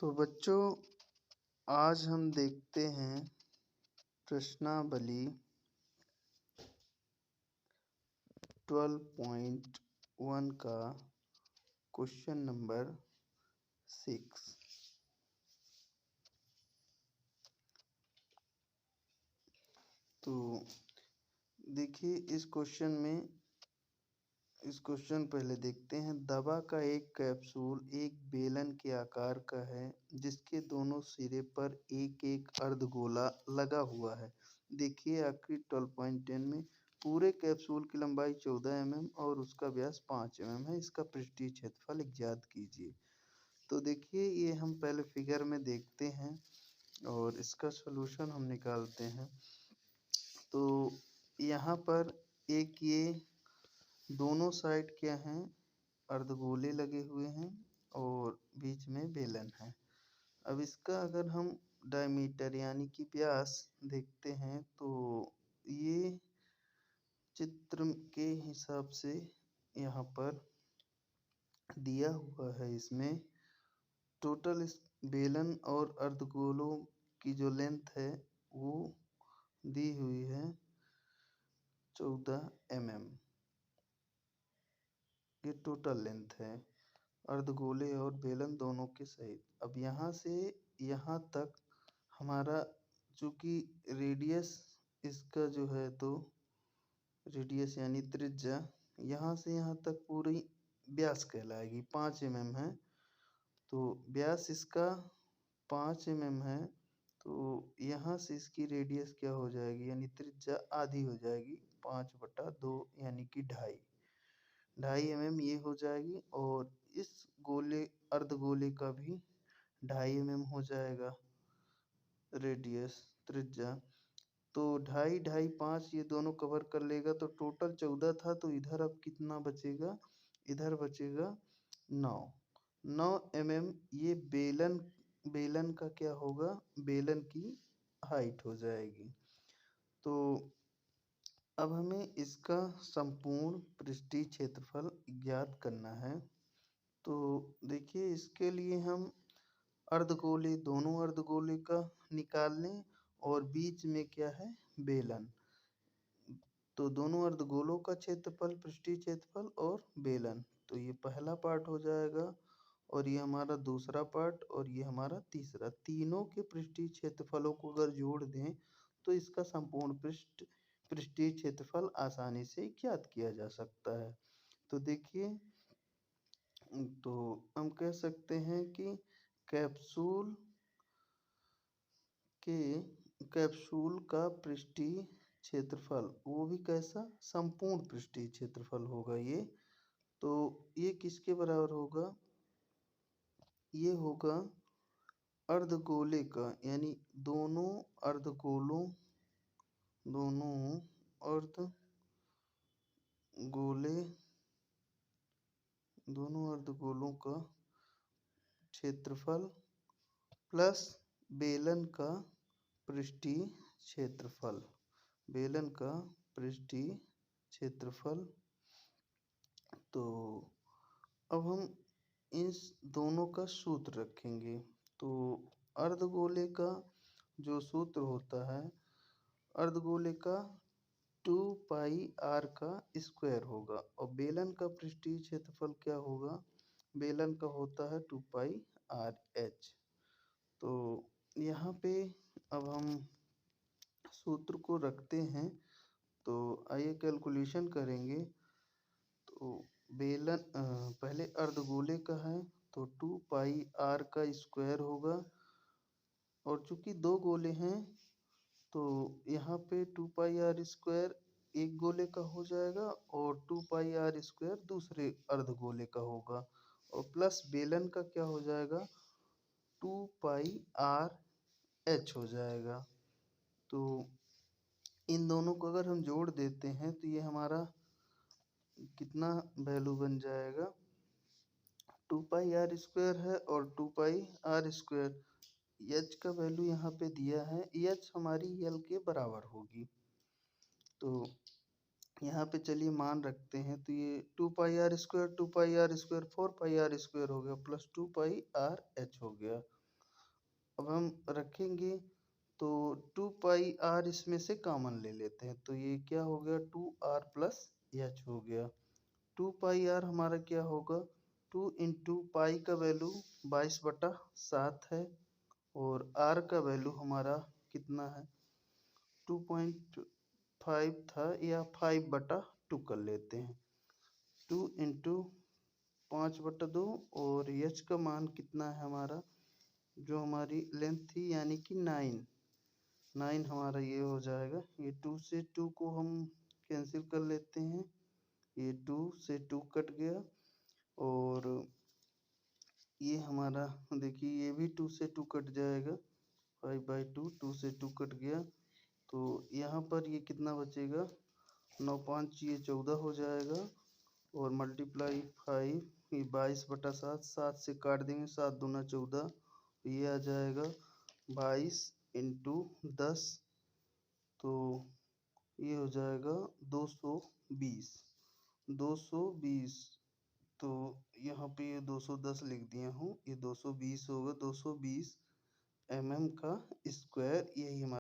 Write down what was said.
तो बच्चों, आज हम देखते हैं प्रश्नावली 12.1 का क्वेश्चन नंबर 6। तो देखिए इस क्वेश्चन पहले देखते हैं। दवा का एक कैप्सूल एक बेलन के आकार का है जिसके दोनों सिरे पर एक एक अर्धगोला लगा हुआ है। देखिए आखिरी 12.10 में पूरे कैप्सूल की लंबाई 14 mm और उसका व्यास 5 mm है। इसका पृष्ठीय क्षेत्रफल ज्ञात कीजिए। तो देखिए ये हम पहले फिगर में देखते हैं और इसका सलूशन हम निकालते हैं। तो यहाँ पर एक ये दोनों साइड क्या हैं, अर्धगोले लगे हुए हैं और बीच में बेलन है। अब इसका अगर हम डायमीटर यानी कि व्यास देखते हैं तो ये चित्र के हिसाब से यहाँ पर दिया हुआ है। इसमें टोटल इस बेलन और अर्धगोलों की जो लेंथ है वो दी हुई है 14 mm। ये टोटल लेंथ है अर्धगोले और बेलन दोनों के सहित। अब यहाँ से यहाँ तक हमारा चूँकि रेडियस इसका जो है तो रेडियस यानी त्रिज्या यहाँ से यहाँ तक पूरी व्यास कहलाएगी। 5 mm है तो व्यास इसका 5 mm है तो यहाँ से इसकी रेडियस क्या हो जाएगी यानी त्रिज्या आधी हो जाएगी। 5/2 यानी कि 2.5 mm ये हो जाएगी और इस गोले अर्धगोले का भी 2.5 mm हो जाएगा रेडियस त्रिज्या। तो 2.5 5 ये दोनों कवर कर लेगा तो टोटल 14 था। तो इधर अब कितना बचेगा, इधर बचेगा 9 mm। ये बेलन का क्या होगा, बेलन की हाइट हो जाएगी। तो अब हमें इसका संपूर्ण पृष्ठीय क्षेत्रफल ज्ञात करना है। तो देखिए इसके लिए हम दोनों अर्धगोले का निकाल लें और बीच में क्या है, बेलन। तो दोनों अर्धगोलों का क्षेत्रफल, पृष्ठीय क्षेत्रफल और बेलन, तो ये पहला पार्ट हो जाएगा और ये हमारा दूसरा पार्ट और ये हमारा तीसरा। तीनों के पृष्ठीय क्षेत्रफलों को अगर जोड़ दें तो इसका संपूर्ण पृष्ठीय क्षेत्रफल आसानी से ज्ञात किया जा सकता है। तो देखिए, तो हम कह सकते हैं कि कैप्सूल का पृष्ठीय क्षेत्रफल वो भी कैसा, संपूर्ण पृष्ठीय क्षेत्रफल होगा ये। तो ये किसके बराबर होगा, ये होगा अर्धगोले का, यानी दोनों अर्धगोलों का क्षेत्रफल प्लस बेलन का पृष्ठीय क्षेत्रफल। तो अब हम इस दोनों का सूत्र रखेंगे। तो अर्धगोले का जो सूत्र होता है, अर्धगोले का 2πr का स्क्वायर होगा और बेलन का पृष्ठीय क्षेत्रफल क्या होगा, बेलन का होता है 2πrh। तो यहाँ पे अब हम सूत्र को रखते हैं। तो आइए कैलकुलेशन करेंगे। तो बेलन पहले अर्धगोले का है तो 2πr का स्क्वायर होगा और चूंकि दो गोले हैं तो यहाँ पे 2πr स्क्वायर एक गोले का हो जाएगा और 2πr स्क्वायर दूसरे अर्धगोले का होगा और प्लस बेलन का क्या हो जाएगा, 2πrh हो जाएगा। तो इन दोनों को अगर हम जोड़ देते हैं तो ये हमारा कितना वैल्यू बन जाएगा, 2πr स्क्वायर है और 2πr स्क्वायर, h का वैल्यू यहाँ पे दिया है, h हमारी l के बराबर होगी। तो यहाँ पे चलिए मान रखते हैं। तो ये 2πr स्क्वायर 4πr स्क्वायर हो गया प्लस 2πrh हो गया। अब हम रखेंगे तो 2 पाई आर इसमें से कॉमन ले लेते हैं, तो ये क्या हो गया 2r प्लस एच हो गया। 2 पाई आर हमारा क्या होगा 2 इंटू पाई का वैल्यू 22/7 है और आर का वैल्यू हमारा कितना है 2.5 था या 5/2 कर लेते हैं 2 इंटू 5/2 और एच का मान कितना है हमारा जो हमारी लेंथ थी यानी कि 9 हमारा ये हो जाएगा। ये 2 से 2 को हम कैंसिल कर लेते हैं, ये 2 से 2 कट गया और ये हमारा देखिए ये भी 2 से 2 कट जाएगा 5/2 2 से 2 कट गया तो यहाँ पर ये कितना बचेगा 9 5 ये 14 हो जाएगा और मल्टीप्लाई 5 ये 22/7 7 से काट देंगे 7 दूना 14 ये आ जाएगा 22 इंटू 10 तो ये हो जाएगा 220 तो यहाँ पे ये 210 लिख दिया हूँ ये 220 होगा 220 mm का स्क्वायर यही हमारा